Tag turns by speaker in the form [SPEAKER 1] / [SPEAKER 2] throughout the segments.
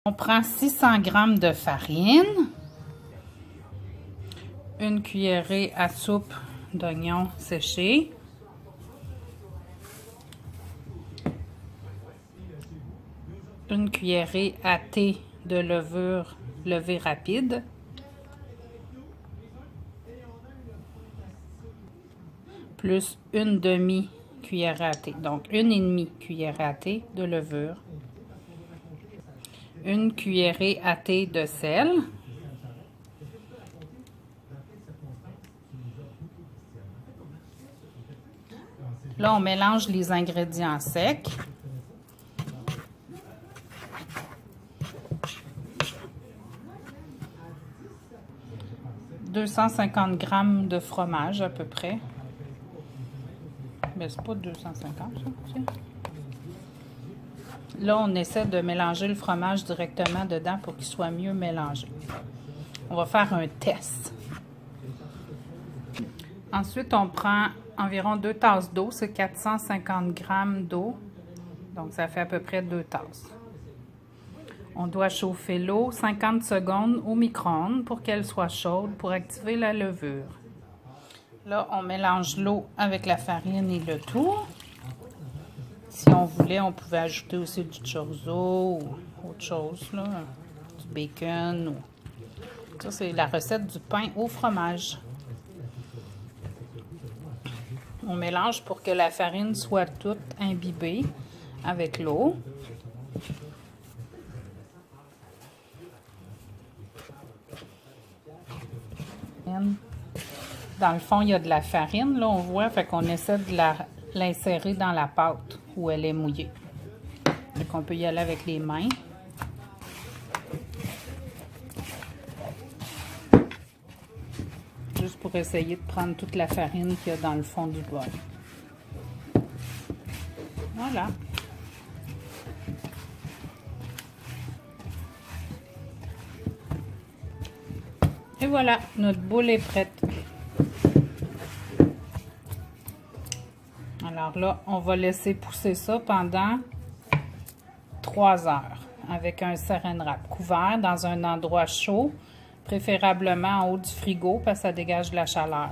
[SPEAKER 1] On prend 600 g de farine, une cuillerée à soupe d'oignons séchés, une cuillerée à thé de levure levée rapide, plus une demi-cuillère à thé, donc 1,5 cuillère à thé de levure, une cuillerée à thé de sel, là on mélange les ingrédients secs. « 250 g de fromage à peu près. Mais c'est pas 250, ça. Là, on essaie de mélanger le fromage directement dedans pour qu'il soit mieux mélangé. On va faire un test. Ensuite, on prend environ 2 tasses d'eau. C'est 450 g d'eau. Donc, ça fait à peu près 2 tasses. On doit chauffer l'eau 50 secondes au micro-ondes pour qu'elle soit chaude pour activer la levure. Là, on mélange l'eau avec la farine et le tout. Si on voulait, on pouvait ajouter aussi du chorizo ou autre chose, là, du bacon. Ça, c'est la recette du pain au fromage. On mélange pour que la farine soit toute imbibée avec l'eau. Dans le fond, il y a de la farine, là, on voit, fait qu'on essaie de l'insérer dans la pâte où elle est mouillée. Donc, on peut y aller avec les mains. Juste pour essayer de prendre toute la farine qu'il y a dans le fond du bol. Voilà. Et voilà, notre boule est prête. Alors là, on va laisser pousser ça pendant 3 heures avec un saran wrap couvert dans un endroit chaud, préférablement en haut du frigo parce que ça dégage de la chaleur.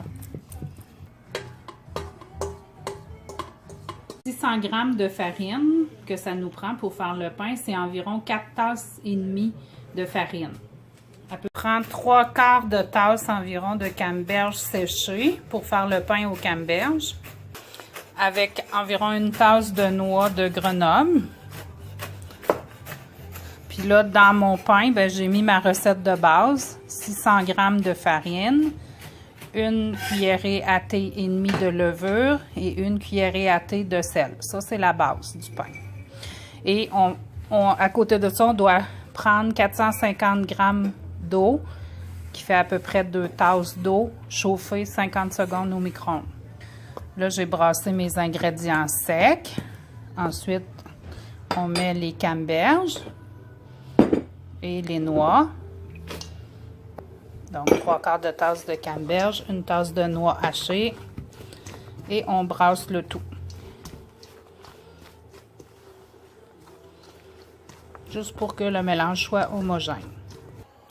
[SPEAKER 1] 600 g de farine que ça nous prend pour faire le pain, c'est environ 4 tasses et demie de farine. On peut prendre 3/4 de tasse environ de canneberge séchée pour faire le pain au canneberge, avec environ 1 tasse de noix de Grenoble. Puis là, dans mon pain, j'ai mis ma recette de base, 600 g de farine, une cuillerée à thé et demie de levure et une cuillerée à thé de sel. Ça, c'est la base du pain. Et à côté de ça, on doit prendre 450 g d'eau, qui fait à peu près 2 tasses d'eau, chauffée 50 secondes au micro-ondes. Là, j'ai brassé mes ingrédients secs. Ensuite, on met les canneberges et les noix. Donc, 3/4 de tasse de canneberge, 1 tasse de noix hachées. Et on brasse le tout. Juste pour que le mélange soit homogène.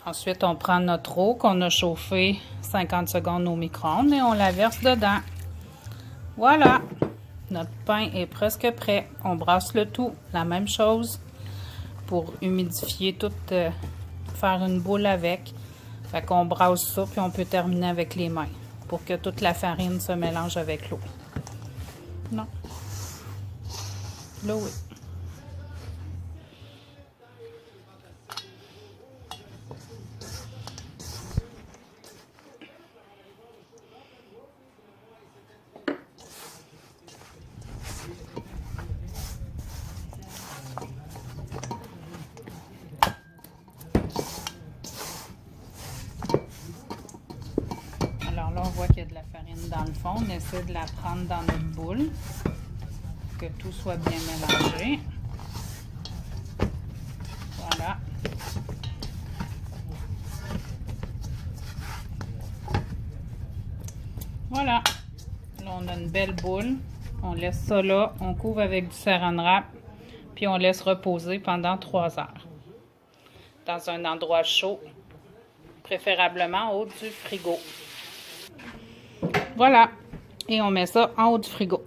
[SPEAKER 1] Ensuite, on prend notre eau qu'on a chauffée 50 secondes au micro-ondes et on la verse dedans. Voilà, notre pain est presque prêt. On brasse le tout, la même chose pour humidifier tout, faire une boule avec. Fait qu'on brasse ça puis on peut terminer avec les mains pour que toute la farine se mélange avec l'eau. Non. Là, oui. Alors là, on voit qu'il y a de la farine dans le fond. On essaie de la prendre dans notre boule pour que tout soit bien mélangé. Voilà. Voilà. Là, on a une belle boule. On laisse ça là. On couvre avec du saran wrap. Puis on laisse reposer pendant 3 heures. dans un endroit chaud, préférablement en haut du frigo. Voilà, et on met ça en haut du frigo.